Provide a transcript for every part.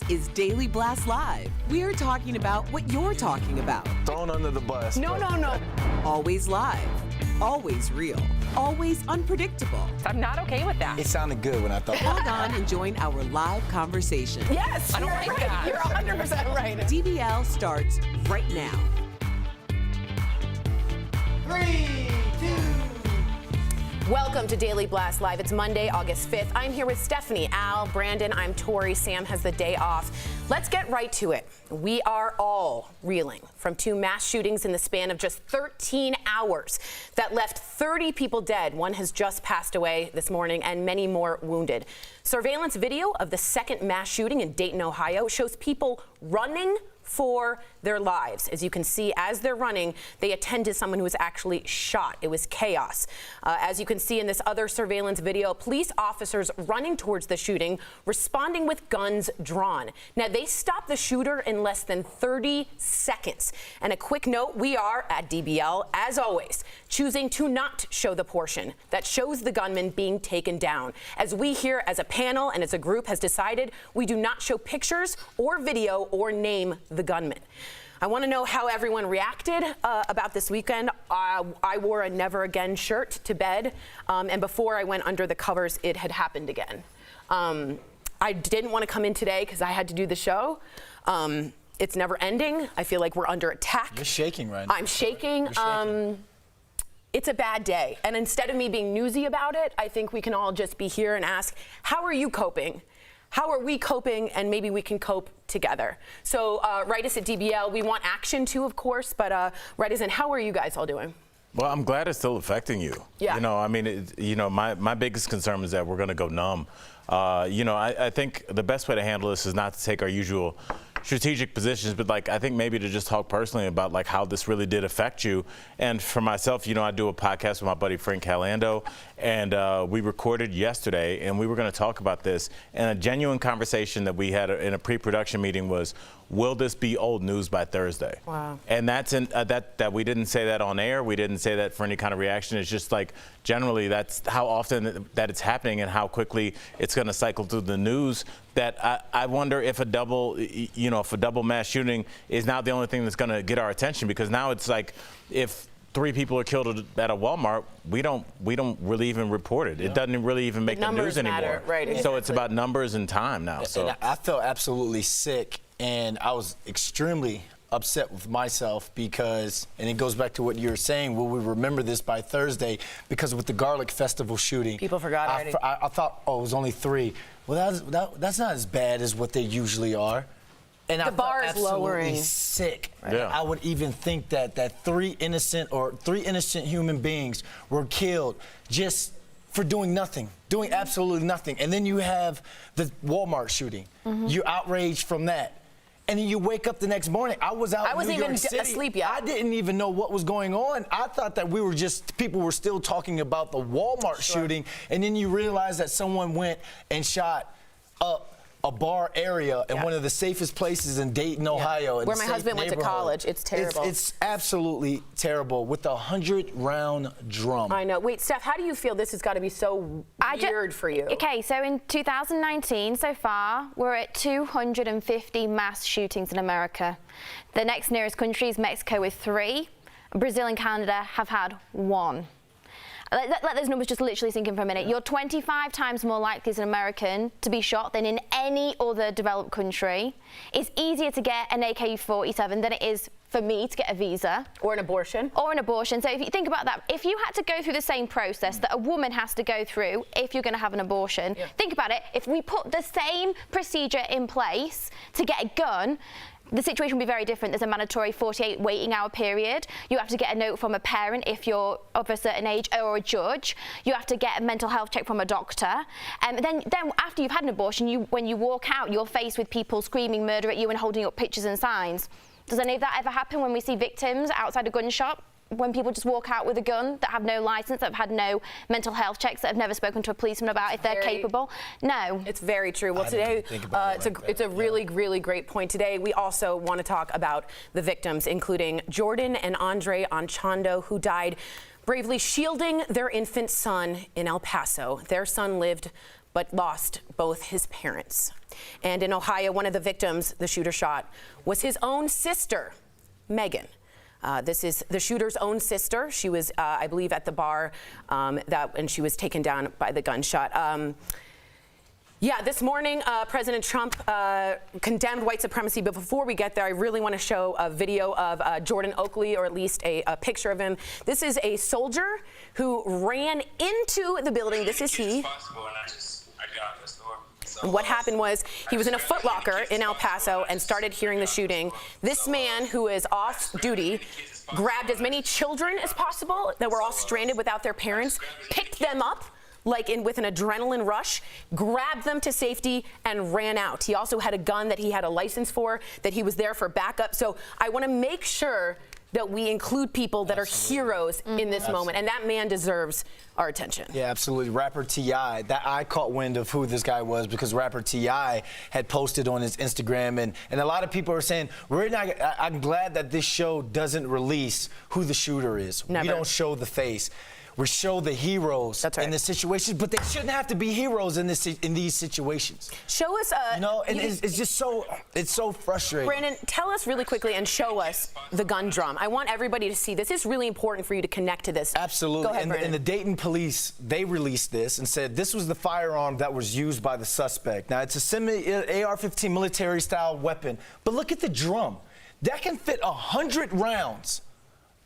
is Daily Blast Live. We're talking about what you're talking about. Thrown under the bus. No. Always live. Always real. Always unpredictable. I'm not okay with that. It sounded good when I thought. Log on and join our live conversation. Yes, I don't like that. You're 100% right. DBL starts right now. 3, 2. Welcome to Daily Blast Live. It's Monday, August 5th. I'm here with Stephanie, Al, Brandon. I'm Tori. Sam has the day off. Let's get right to it. We are all reeling from 2 mass shootings in the span of just 13 hours that left 30 people dead. One has just passed away this morning and many more wounded. Surveillance video of the second mass shooting in Dayton, Ohio shows people running for their lives. As you can see, as they're running, they attend to someone who was actually shot. It was chaos. As you can see in this other surveillance video, police officers running towards the shooting, responding with guns drawn. Now, they stopped the shooter in less than 30 seconds. And a quick note, we are at DBL, as always, choosing to not show the portion that shows the gunman being taken down. As we here as a panel and as a group has decided, we do not show pictures or video or name the gunman. I want to know how everyone reacted about this weekend. I wore a Never Again shirt to bed, and before I went under the covers, it had happened again. I didn't want to come in today because I had to do the show. It's never ending. I feel like we're under attack. You're shaking right now. I'm shaking. It's a bad day, and instead of me being newsy about it, I think we can all just be here and ask, how are you coping? How are we coping? And maybe we can cope together. So write us at DBL. We want action too, of course, but write us in. How are you guys all doing? Well, I'm glad it's still affecting you. Yeah. You know, I mean, my biggest concern is that we're going to go numb. I think the best way to handle this is not to take our usual strategic positions, but I think maybe to just talk personally about how this really did affect you. And for myself, I do a podcast with my buddy Frank Calando, and we recorded yesterday, and we were going to talk about this. And a genuine conversation that we had in a pre-production meeting was, will this be old news by Thursday? Wow. And that's that we didn't say that on air. We didn't say that for any kind of reaction. It's just generally that's how often that it's happening and how quickly it's going to cycle through the news. That I wonder if a double mass shooting is now the only thing that's going to get our attention, because now it's if 3 people are killed at a Walmart, we don't really even report it. Yeah. It doesn't really even make the news anymore. Matter. Right, exactly. So it's about numbers and time now. So and I felt absolutely sick, and I was extremely upset with myself because, and it goes back to what you were saying, will we remember this by Thursday? Because with the Garlic Festival shooting, people forgot already. I thought, it was only 3. Well, that's not as bad as what they usually are. And the bar is lowering. Sick. Right. Yeah. I would even think that 3 innocent human beings were killed just for doing nothing, doing absolutely nothing. And then you have the Walmart shooting. Mm-hmm. You're outraged from that. And then you wake up the next morning. I was out in New York City. Asleep yet. I didn't even know what was going on. I thought that people were still talking about the Walmart shooting. And then you realize that someone went and shot up a bar area in one of the safest places in Dayton, Ohio. Where my husband went to college. It's terrible. It's absolutely terrible with a 100-round drum. I know. Wait, Steph, how do you feel this has got to be so weird for you? Okay, so in 2019, so far, we're at 250 mass shootings in America. The next nearest country is Mexico with 3. Brazil and Canada have had 1. Let those numbers just literally sink in for a minute. You're 25 times more likely as an American to be shot than in any other developed country. It's easier to get an AK-47 than it is for me to get a visa. Or an abortion. Or an abortion. So if you think about that, if you had to go through the same process that a woman has to go through if you're going to have an abortion, think about it. If we put the same procedure in place to get a gun, the situation will be very different. There's a mandatory 48 waiting hour period. You have to get a note from a parent if you're of a certain age, or a judge. You have to get a mental health check from a doctor. Then after you've had an abortion, when you walk out, you're faced with people screaming murder at you and holding up pictures and signs. Does any of that ever happen when we see victims outside a gun shop? When people just walk out with a gun that have no license, that have had no mental health checks, that have never spoken to a policeman about if they're capable? No. It's very true. Well, today, it's a really, really great point. Today, we also want to talk about the victims, including Jordan and Andre Anchondo, who died bravely shielding their infant son in El Paso. Their son lived but lost both his parents. And in Ohio, one of the victims the shooter shot was his own sister, Megan. This is the shooter's own sister. She was, I believe, at the bar, and she was taken down by the gunshot. Yeah, this morning, President Trump condemned white supremacy. But before we get there, I really want to show a video of Jordan Oakley, or at least a picture of him. This is a soldier who ran into the building. This is he. And what happened was he was in a Foot Locker in El Paso and started hearing the shooting. This man, who is off duty, grabbed as many children as possible that were all stranded without their parents, picked them up with an adrenaline rush, grabbed them to safety, and ran out. He also had a gun that he had a license for, that he was there for backup. So I want to make sure that we include people that are heroes in this moment, and that man deserves our attention. Yeah, absolutely. Rapper T.I., that I caught wind of who this guy was because rapper T.I. had posted on his Instagram, and a lot of people are saying, I'm glad that this show doesn't release who the shooter is. Never. We don't show the face. We show the heroes in the situations, but they shouldn't have to be heroes in these situations. Show us, and it's just so frustrating. Brandon, tell us really quickly and show us the gun drum. I want everybody to see this. It's really important for you to connect to this. Absolutely. Go ahead, and the Dayton police, they released this and said this was the firearm that was used by the suspect. Now, it's a AR-15 military-style weapon, but look at the drum. That can fit 100 rounds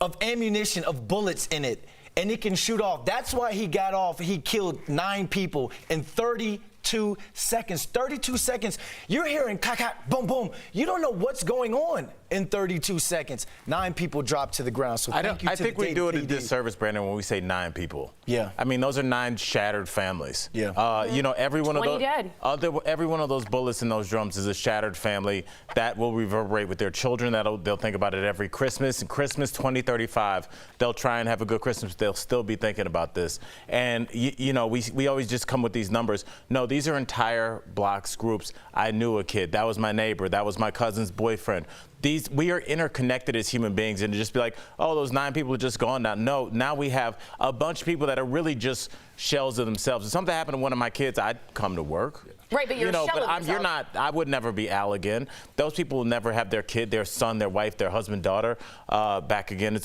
of ammunition, of bullets in it. And it can shoot off. That's why he got off. He killed 9 people in 32 seconds. 32 seconds. You're hearing cock, boom, boom. You don't know what's going on in 32 seconds. 9 people dropped to the ground. So I think we do it a PD. disservice, Brandon, when we say 9 people. Yeah. I mean, those are 9 shattered families. Yeah. You know, every one of 20 those dead. Every one of those bullets in those drums is a shattered family that will reverberate with their children. They'll think about it every Christmas. And Christmas 2035, they'll try and have a good Christmas. They'll still be thinking about this. And you know, we always just come with these numbers. No, these are entire blocks, groups. I knew a kid. That was my neighbor. That was my cousin's boyfriend. We are interconnected as human beings, and to just be like, oh, those 9 people are just gone now. No, now we have a bunch of people that are really just shells of themselves. If something happened to one of my kids, I'd come to work. Right, but you're a shell of yourself. You're not. I would never be Al again. Those people will never have their kid, their son, their wife, their husband, daughter back again.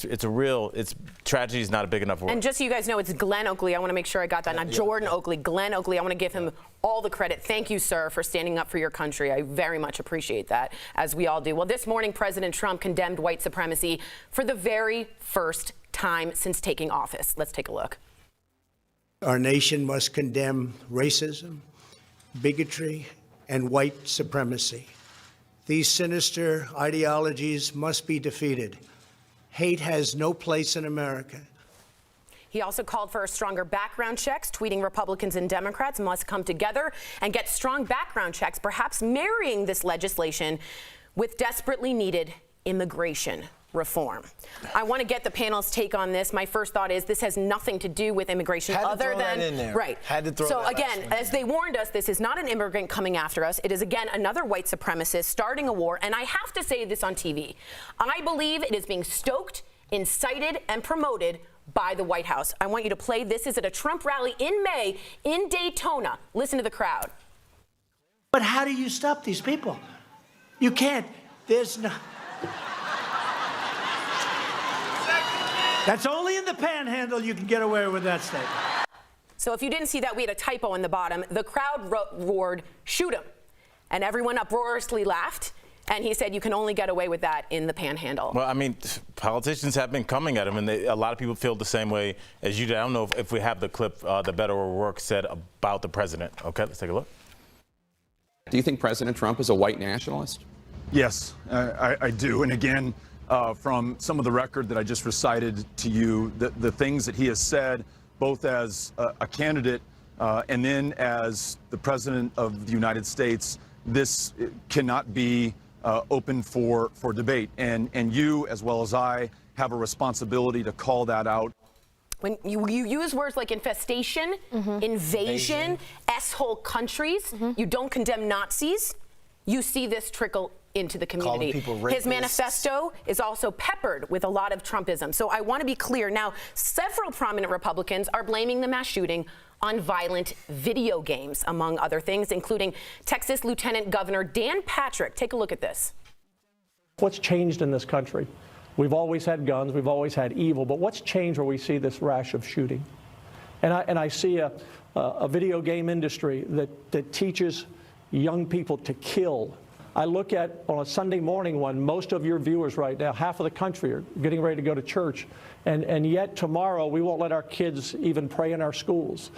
Tragedy is not a big enough word. And just so you guys know, it's Glenn Oakley. I want to make sure I got that. Not Jordan Oakley, Glenn Oakley. I want to give him all the credit. Thank you, sir, for standing up for your country. I very much appreciate that, as we all do. Well, this morning, President Trump condemned white supremacy for the very first time since taking office. Let's take a look. Our nation must condemn racism, bigotry, and white supremacy. These sinister ideologies must be defeated. Hate has no place in America. He also called for stronger background checks, tweeting Republicans and Democrats must come together and get strong background checks, perhaps marrying this legislation with desperately needed immigration reform. I want to get the panel's take on this. My first thought is this has nothing to do with immigration other than right. Had to throw so that again, as they warned us, this is not an immigrant coming after us. It is again another white supremacist starting a war, and I have to say this on TV. I believe it is being stoked, incited, and promoted by the White House. I want you to play. This is at a Trump rally in May in Daytona. Listen to the crowd. But how do you stop these people? You can't. There's no. That's only in the panhandle you can get away with that statement. So if you didn't see that, we had a typo in the bottom. The crowd roared, "Shoot him." And everyone uproariously laughed. And he said you can only get away with that in the panhandle. Well, I mean, politicians have been coming at him, and a lot of people feel the same way as you did. I don't know if we have the clip that Beto O'Rourke said about the president. Okay, let's take a look. Do you think President Trump is a white nationalist? Yes, I do. And again, from some of the record that I just recited to you, the things that he has said, both as a candidate and then as the President of the United States, this cannot be open for debate. And you, as well as I, have a responsibility to call that out. When you use words like infestation, invasion, S-hole countries, you don't condemn Nazis, you see this trickle into the community. People His rapists. manifesto is also peppered with a lot of Trumpism. So I want to be clear. Now, several prominent Republicans are blaming the mass shooting on violent video games, among other things, including Texas Lieutenant Governor Dan Patrick. Take a look at this. What's changed in this country? We've always had guns, we've always had evil, but what's changed where we see this rash of shooting? And I see a video game industry that teaches young people to kill. I look at, on a Sunday morning when most of your viewers right now, half of the country are getting ready to go to church, and yet tomorrow we won't let our kids even pray in our schools.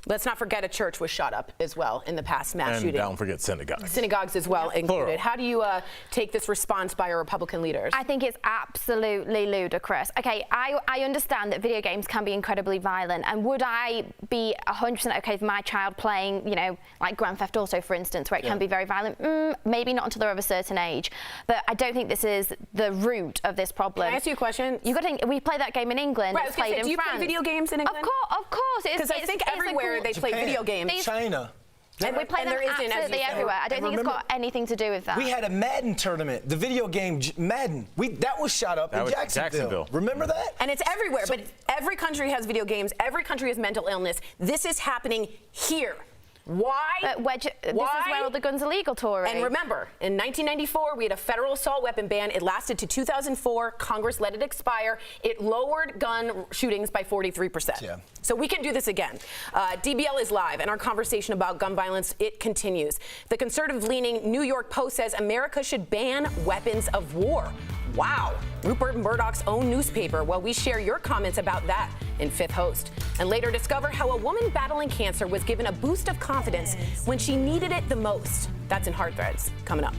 Let's not forget a church was shot up as well in the past mass shooting. And don't forget synagogues. Synagogues as well included. Plural. How do you take this response by our Republican leaders? I think it's absolutely ludicrous. Okay, I understand that video games can be incredibly violent, and would I be 100% okay with my child playing, you know, like Grand Theft Auto, for instance, where it can be very violent? Maybe not until they're of a certain age. But I don't think this is the root of this problem. Can I ask you a question? You got to think, we play that game in England. Right, it's played in do you France. play video games in England? Of course. Because I think everywhere they play video games. China. And we play them absolutely everywhere. I don't think it's got anything to do with that. We had a Madden tournament, the video game Madden. That was shot up in Jacksonville. Remember that? And it's everywhere. But every country has video games. Every country has mental illness. This is happening here. Why? This is where all the guns are legal, Tory. And remember, in 1994, we had a federal assault weapon ban. It lasted to 2004. Congress let it expire. It lowered gun shootings by 43%. Yeah. So we can do this again. DBL is live, and our conversation about gun violence, it continues. The conservative-leaning New York Post says America should ban weapons of war. Wow. Rupert Murdoch's own newspaper. Well, we share your comments about that in Fifth Host. And later discover how a woman battling cancer was given a boost of confidence when she needed it the most. That's in Hard Threads, coming up.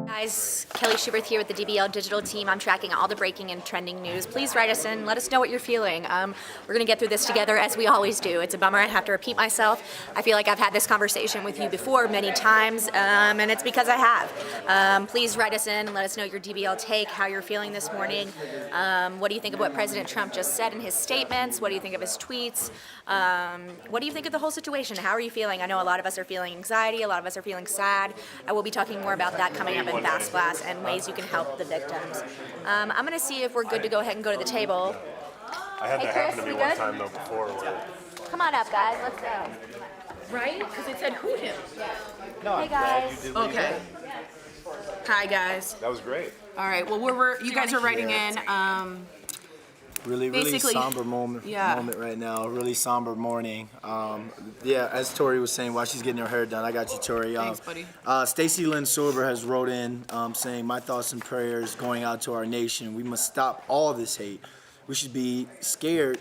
Guys, Kelly Schubert here with the DBL digital team. I'm tracking all the breaking and trending news. Please write us in. Let us know what you're feeling. We're going to get through this together as we always do. It's a bummer I have to repeat myself. I feel like I've had this conversation with you before many times, and it's because I have. Please write us in and let us know your DBL take, how you're feeling this morning. What do you think of what President Trump just said in his statements? What do you think of his tweets? What do you think of the whole situation? How are you feeling? I know a lot of us are feeling anxiety. A lot of us are feeling sad. I will be talking more about that coming up in Fast Blast and ways you can help the victims. I'm going to see if we're good to go ahead and go to the table. I had Hey, that Chris, happen to me we one good? time though before. Come on up, guys. Let's go. Right? Because it said who him. Hey, guys. Okay. Hi, guys. That was great. All right. Well, you guys are writing in. Really Basically, somber moment right now. Really somber morning. Yeah, as Tori was saying, while she's getting her hair done, I got you, Tori. Thanks, buddy. Stacey Lynn Sorber has wrote in saying, my thoughts and prayers going out to our nation. We must stop all this hate. We should be scared.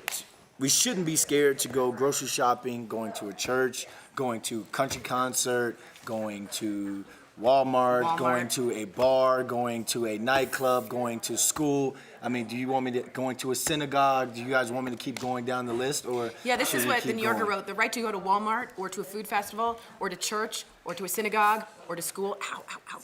We shouldn't be scared to go grocery shopping, going to a church, going to a country concert, going to Walmart, going to a bar, going to a nightclub, going to school. I mean, do you want me to going to a synagogue? Do you guys want me to keep going down the list, or Yeah, this should is we what the keep New Yorker going? wrote. The right to go to Walmart or to a food festival or to church or to a synagogue or to school,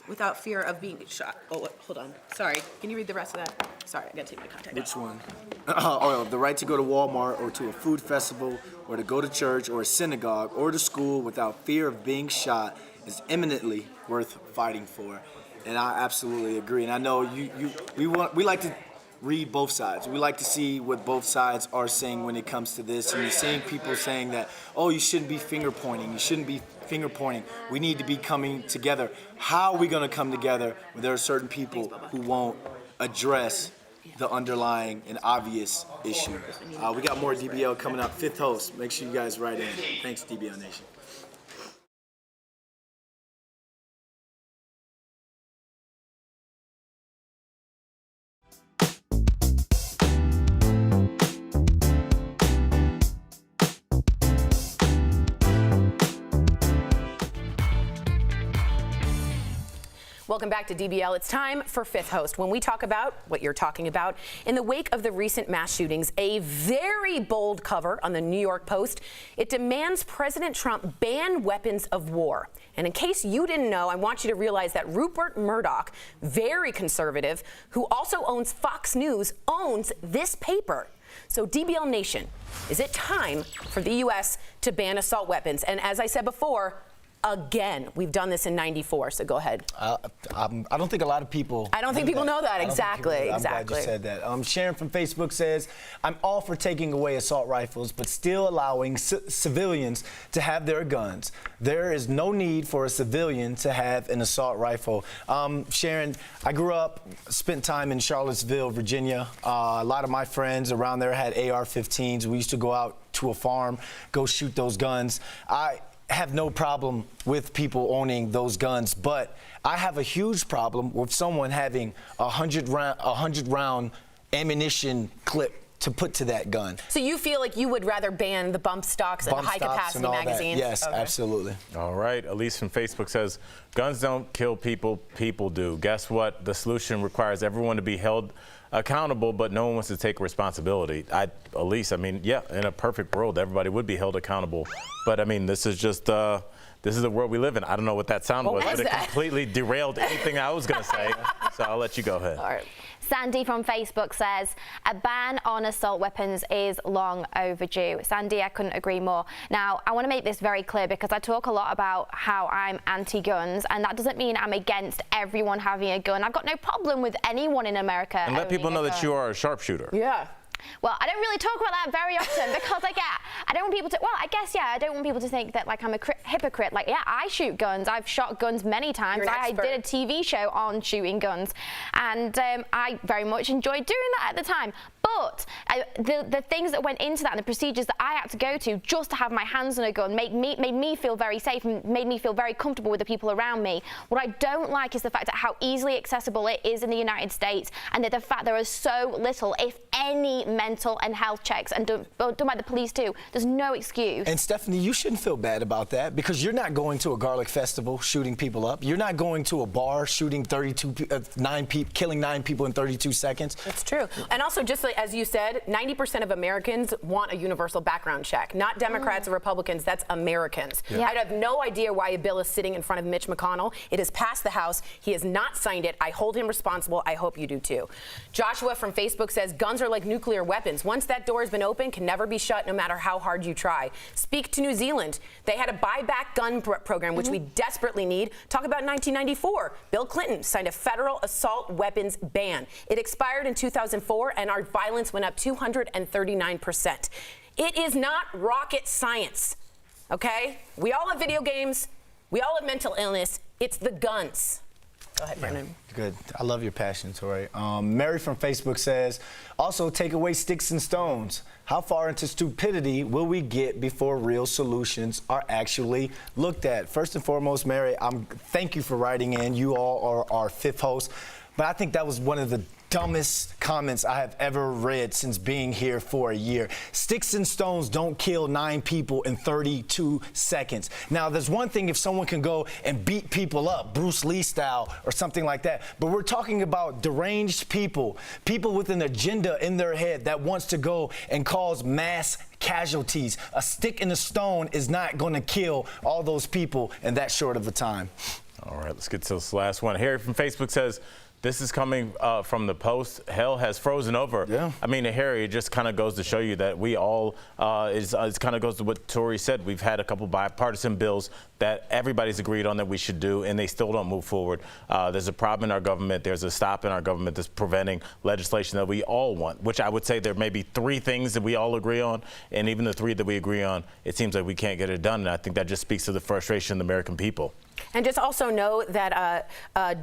without fear of being shot. Oh, hold on. Sorry. Can you read the rest of that? Sorry, I got to take my contact. Which one? Oh, the right to go to Walmart or to a food festival or to go to church or a synagogue or to school without fear of being shot is eminently worth fighting for. And I absolutely agree. And I know we like to read both sides. We like to see what both sides are saying when it comes to this. And you're seeing people saying that, oh, you shouldn't be finger pointing. You shouldn't be finger pointing. We need to be coming together. How are we going to come together when there are certain people who won't address the underlying and obvious issue? We got more DBL coming up. Fifth Host. Make sure you guys write in. Thanks, DBL Nation. Welcome back to DBL. It's time for Fifth Host, when we talk about what you're talking about. In the wake of the recent mass shootings, a very bold cover on the New York Post, it demands President Trump ban weapons of war. And in case you didn't know, I want you to realize that Rupert Murdoch, very conservative, who also owns Fox News, owns this paper. So DBL Nation, is it time for the U.S. to ban assault weapons? And as I said before, again, we've done this in '94, so go ahead. I don't think a lot of people. I don't think people know that. Exactly. I'm glad you said that. Sharon from Facebook says, I'm all for taking away assault rifles, but still allowing civilians to have their guns. There is no need for a civilian to have an assault rifle. Sharon, I grew up, spent time in Charlottesville, Virginia. A lot of my friends around there had AR-15s. We used to go out to a farm, go shoot those guns. I have no problem with people owning those guns, but I have a huge problem with someone having a 100-round ammunition clip to put to that gun. So you feel like you would rather ban the bump stocks and high-capacity magazines? Yes, okay. Absolutely. All right. Elise from Facebook says, guns don't kill people, people do. Guess what? The solution requires everyone to be held accountable, but no one wants to take responsibility. Elise, I mean, yeah, in a perfect world, everybody would be held accountable. But I mean, this is just, this is the world we live in. I don't know what that sound was, but it completely derailed anything I was going to say. So I'll let you go ahead. All right. Sandy from Facebook says, a ban on assault weapons is long overdue. Sandy, I couldn't agree more. Now, I want to make this very clear because I talk a lot about how I'm anti-guns, and that doesn't mean I'm against everyone having a gun. I've got no problem with anyone in America. And let people know that you are a sharpshooter. Yeah. Well, I don't really talk about that very often because I don't want people to, well, I guess, yeah, I don't want people to think that, like, I'm a hypocrite. Like, yeah, I shoot guns. I've shot guns many times. I did a TV show on shooting guns, and I very much enjoyed doing that at the time. But the things that went into that and the procedures that I had to go to just to have my hands on a gun made me feel very safe and made me feel very comfortable with the people around me. What I don't like is the fact that how easily accessible it is in the United States, and that the fact there is so little, if any, mental and health checks, and done by the police too. There's no excuse. And Stephanie, you shouldn't feel bad about that because you're not going to a garlic festival shooting people up. You're not going to a bar shooting killing 9 people in 32 seconds. That's true. And also, just like, as you said, 90% of Americans want a universal background check. Not Democrats or Republicans, that's Americans. Yeah. I have no idea why a bill is sitting in front of Mitch McConnell. It has passed the House. He has not signed it. I hold him responsible. I hope you do too. Joshua from Facebook says, guns are like nuclear weapons. Once that door has been open, can never be shut no matter how hard you try. Speak to New Zealand. They had a buyback gun program, which we desperately need. Talk about 1994. Bill Clinton signed a federal assault weapons ban. It expired in 2004, and our violence went up 239%. It is not rocket science, okay? We all have video games. We all have mental illness. It's the guns. Go ahead, Brendan. Good. I love your passion, Tori. Mary from Facebook says, also take away sticks and stones. How far into stupidity will we get before real solutions are actually looked at? First and foremost, Mary, thank you for writing in. You all are our 5th host. But I think that was one of the dumbest comments I have ever read since being here for a year. Sticks and stones don't kill 9 people in 32 seconds. Now, there's one thing if someone can go and beat people up, Bruce Lee style or something like that, but we're talking about deranged people with an agenda in their head that wants to go and cause mass casualties. A stick and a stone is not going to kill all those people in that short of a time. All right, let's get to this last one. Harry from Facebook says, this is coming from the Post. Hell has frozen over. Yeah. I mean, Harry, it just kind of goes to show you that we all, it kind of goes to what Tori said. We've had a couple bipartisan bills that everybody's agreed on that we should do, and they still don't move forward. There's a problem in our government. There's a stop in our government that's preventing legislation that we all want, which I would say there may be 3 things that we all agree on, and even the 3 that we agree on, it seems like we can't get it done, and I think that just speaks to the frustration of the American people. And just also know that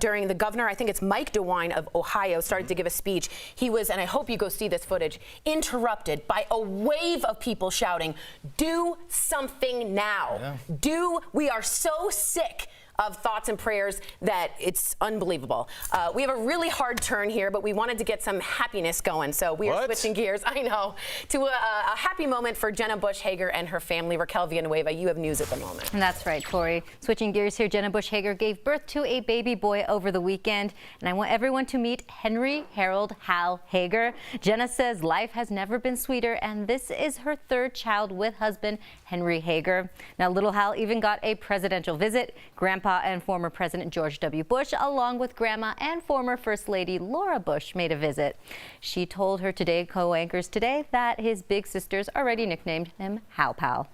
during the governor, I think it's Mike DeWine of Ohio, started to give a speech. He was, and I hope you go see this footage, interrupted by a wave of people shouting, do something now. Yeah. We are so sick of thoughts and prayers that it's unbelievable. We have a really hard turn here, but we wanted to get some happiness going, so we are switching gears, I know, to a happy moment for Jenna Bush Hager and her family. Raquel Villanueva, you have news at the moment. And that's right, Tori. Switching gears here, Jenna Bush Hager gave birth to a baby boy over the weekend, and I want everyone to meet Henry Harold Hal Hager. Jenna says life has never been sweeter, and this is her 3rd child with husband Henry Hager. Now, little Hal even got a presidential visit. Grandpa Grandpa and former President George W. Bush, along with Grandma and former First Lady Laura Bush, made a visit. She told her Today co-anchors today that his big sisters already nicknamed him How Pal.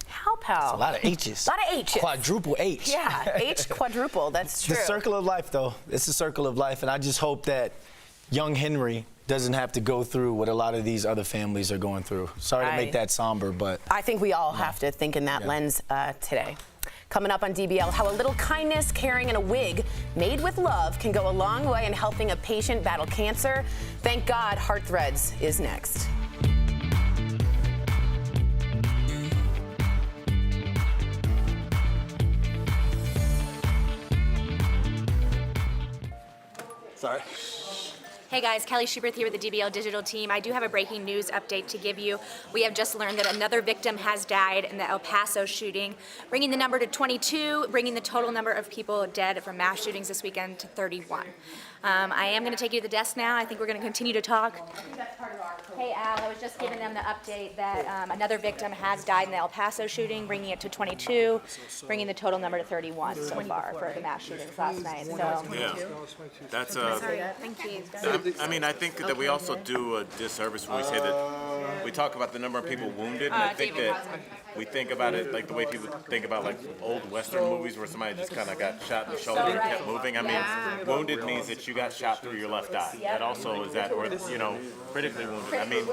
How Pal? A lot of H's. A lot of H's. Quadruple H. Yeah, H quadruple. That's true. The circle of life, though. It's the circle of life, and I just hope that young Henry doesn't have to go through what a lot of these other families are going through. Sorry to make that somber, but I think we all have to think in that lens today. Coming up on DBL, how a little kindness, caring, and a wig made with love can go a long way in helping a patient battle cancer. Thank God Heart Threads is next. sorry. Hey guys, Kelly Schubert here with the DBL Digital team. I do have a breaking news update to give you. We have just learned that another victim has died in the El Paso shooting, bringing the number to 22, bringing the total number of people dead from mass shootings this weekend to 31. I am going to take you to the desk now. I think we're going to continue to talk. Hey Al, I was just giving them the update that another victim has died in the El Paso shooting, bringing it to 22, bringing the total number to 31 so far for the mass shootings last night. So. Yeah, that's Thank you. I mean, I think that we also do a disservice when we say that we talk about the number of people wounded, and I think that we think about it like the way people think about like old Western movies where somebody just kind of got shot in the shoulder and kept moving. I mean, wounded means that you got shot through your left eye. That also is that, or you know, critically wounded. I mean,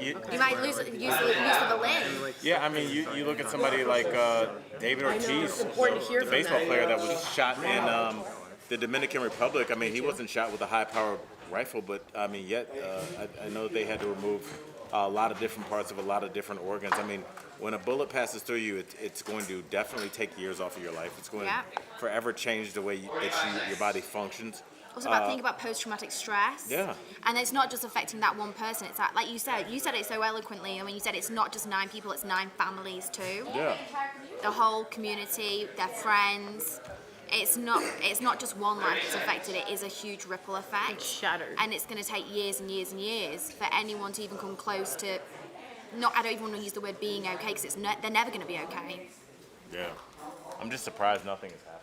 you might use the use of a limb. Yeah, I mean, you look at somebody like David Ortiz, the baseball player that was shot in the Dominican Republic. I mean, he wasn't shot with a high-powered rifle, but I mean, yet I know they had to remove a lot of different parts of a lot of different organs. I mean, when a bullet passes through you, it's going to definitely take years off of your life. It's going to forever change the way your body functions. Also think about post-traumatic stress. Yeah. And it's not just affecting that one person. It's like you said it so eloquently. I mean, you said it's not just 9 people, it's 9 families too. Yeah. The whole community, their friends. It's not just one life that's affected. It is a huge ripple effect. It's shattered. And it's going to take years and years and years for anyone to even come close to. I don't even want to use the word being okay because they're never going to be okay. Yeah. I'm just surprised nothing has happened.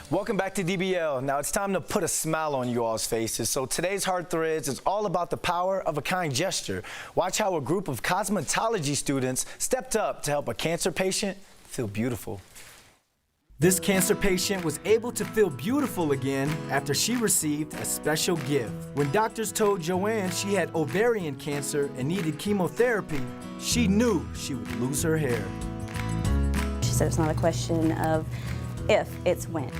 Welcome back to DBL. Now it's time to put a smile on you all's faces. So today's Heart Threads is all about the power of a kind gesture. Watch how a group of cosmetology students stepped up to help a cancer patient feel beautiful. This cancer patient was able to feel beautiful again after she received a special gift. When doctors told Joanne she had ovarian cancer and needed chemotherapy, she knew she would lose her hair. She said it's not a question of if, it's when.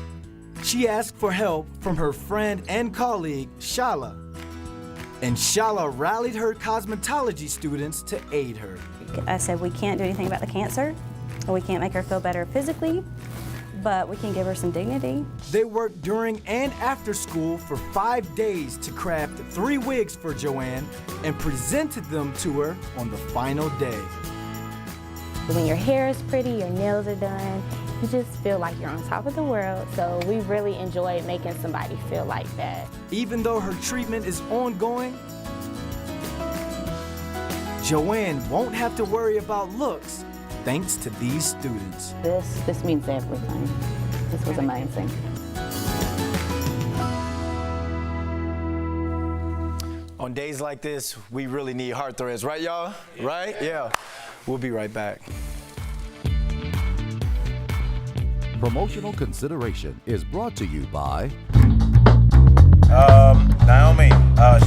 She asked for help from her friend and colleague, Shala. And Shala rallied her cosmetology students to aid her. I said we can't do anything about the cancer, or we can't make her feel better physically, but we can give her some dignity. They worked during and after school for 5 days to craft 3 wigs for Joanne and presented them to her on the final day. When your hair is pretty, your nails are done, you just feel like you're on top of the world. So we really enjoy making somebody feel like that. Even though her treatment is ongoing, Joanne won't have to worry about looks thanks to these students. This means everything. This was amazing. On days like this, we really need Heart Threads, right y'all? Right? Yeah. We'll be right back. Promotional consideration is brought to you by Naomi,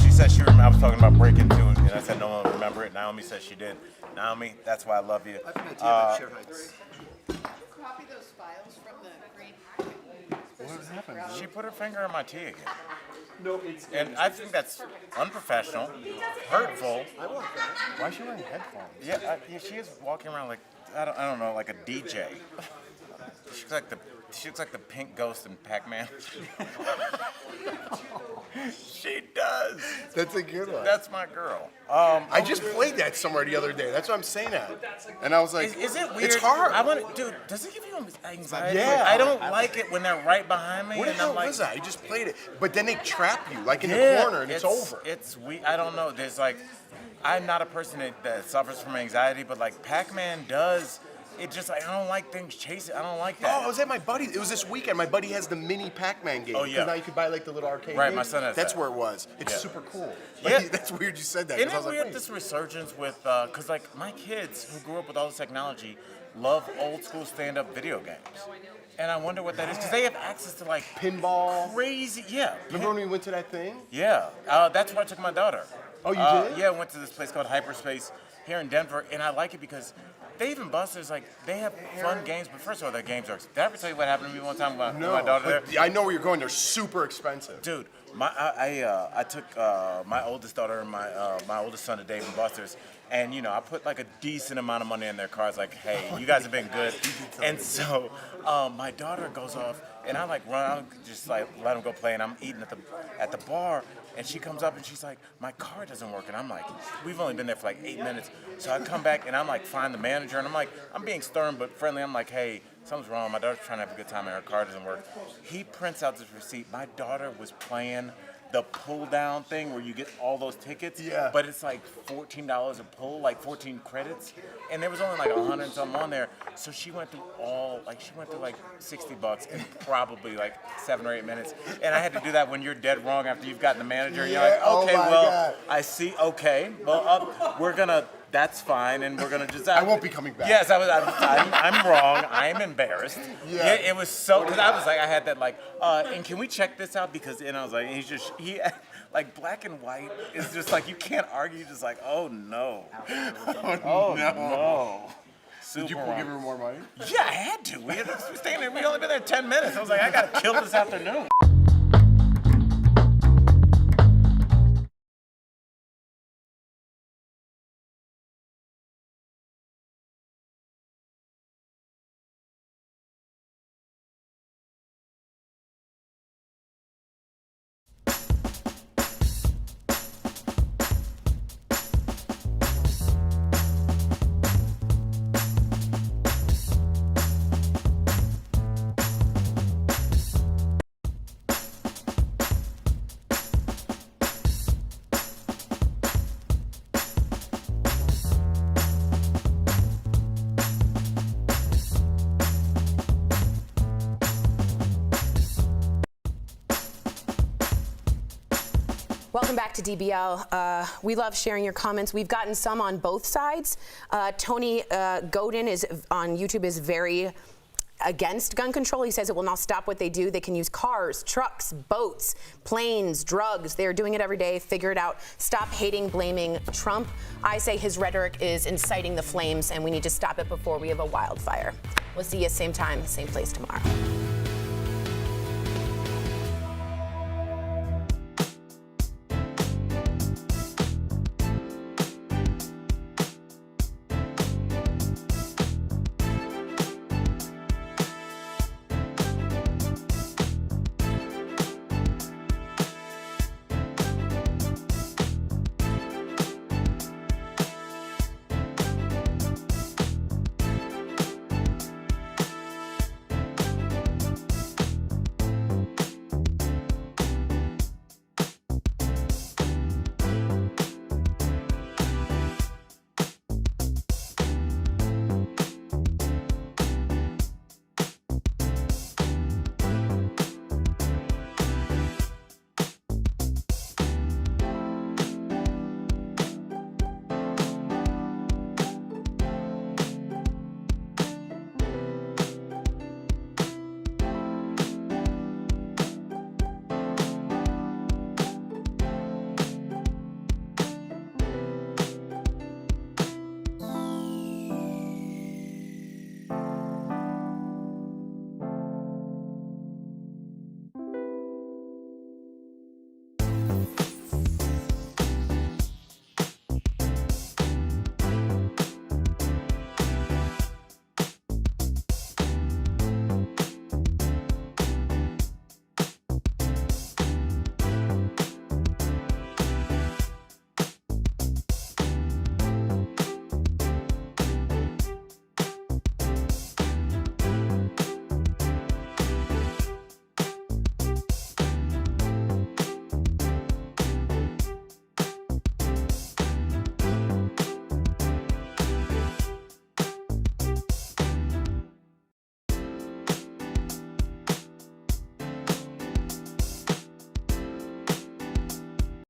she said I was talking about breaking two, and I said no one will remember it. Naomi said she did. Naomi, that's why I love you. I have an idea about share heights. Copy those files from the green packet. What happened? She put her finger in my tea again. No, it's... And I think that's unprofessional, hurtful. I want that. Why is she wearing headphones? Yeah, she is walking around like, I don't know, like a DJ. She looks like the pink ghost in Pac-Man. She does. That's a good one. That's my girl. I just played that somewhere the other day. That's what I'm saying at. And I was like, is it weird? It's hard. Dude, does it give you anxiety? Yeah. I don't like it when they're right behind me. What the and hell I'm like, was that? I just played it. But then they trap you, like in the corner, and it's over. It's I don't know. There's like, I'm not a person that suffers from anxiety, but like Pac-Man does. It just, I don't like things chasing. I don't like that. Oh, I was at my buddy. It was this weekend. My buddy has the mini Pac-Man game. Oh, yeah. Because now you could buy like the little arcade Right, game. my son has That's that. where it was. It's Yeah. super cool. Yeah. Like, that's weird you said that. Isn't 'cause I it was like, weird wait. this resurgence with, because like my kids who grew up with all this technology love old school stand-up video games. And I wonder what that is, because they have access to like pinball. Crazy, yeah. Remember when we went to that thing? Yeah, that's where I took my daughter. Oh, you did? Yeah, I went to this place called Hyperspace here in Denver, and I like it because Dave and Buster's, like, they have fun games, but first of all, their games are. Did I ever tell you what happened to me one time with my daughter there? But I know where you're going. They're super expensive. Dude, I took my oldest daughter and my oldest son to Dave and Buster's, and you know I put like a decent amount of money in their cars. Like, hey, you guys have been good. And so my daughter goes off, and I like run out, just like let them go play, and I'm eating at the bar. And she comes up and she's like, my car doesn't work. And I'm like, we've only been there for like 8 minutes. So I come back and I'm like, find the manager. And I'm like, I'm being stern but friendly. I'm like, hey, something's wrong. My daughter's trying to have a good time and her car doesn't work. He prints out this receipt. My daughter was playing the pull down thing where you get all those tickets. Yeah. But it's like $14 a pull, like 14 credits. And there was only like 100 and something on there. So she went through like $60 in probably like 7 or 8 minutes. And I had to do that when you're dead wrong after you've gotten the manager. And you're like, okay, God. I see. Okay, well, that's fine, and we're gonna just. I won't be coming back. Yes, I'm wrong. I'm embarrassed. Yeah. It was so, because I was like, I had that like, and can we check this out? Because, and I was like, he like black and white is just like, you can't argue. You're just like, oh no. Oh no. Did you give her more money? Yeah, I had to. We staying there. We only been there 10 minutes. I was like, I gotta kill this afternoon. Welcome back to DBL. We love sharing your comments. We've gotten some on both sides. Tony Godin on YouTube is very against gun control. He says it will not stop what they do. They can use cars, trucks, boats, planes, drugs. They're doing it every day. Figure it out. Stop hating, blaming Trump. I say his rhetoric is inciting the flames, and we need to stop it before we have a wildfire. We'll see you same time, same place tomorrow.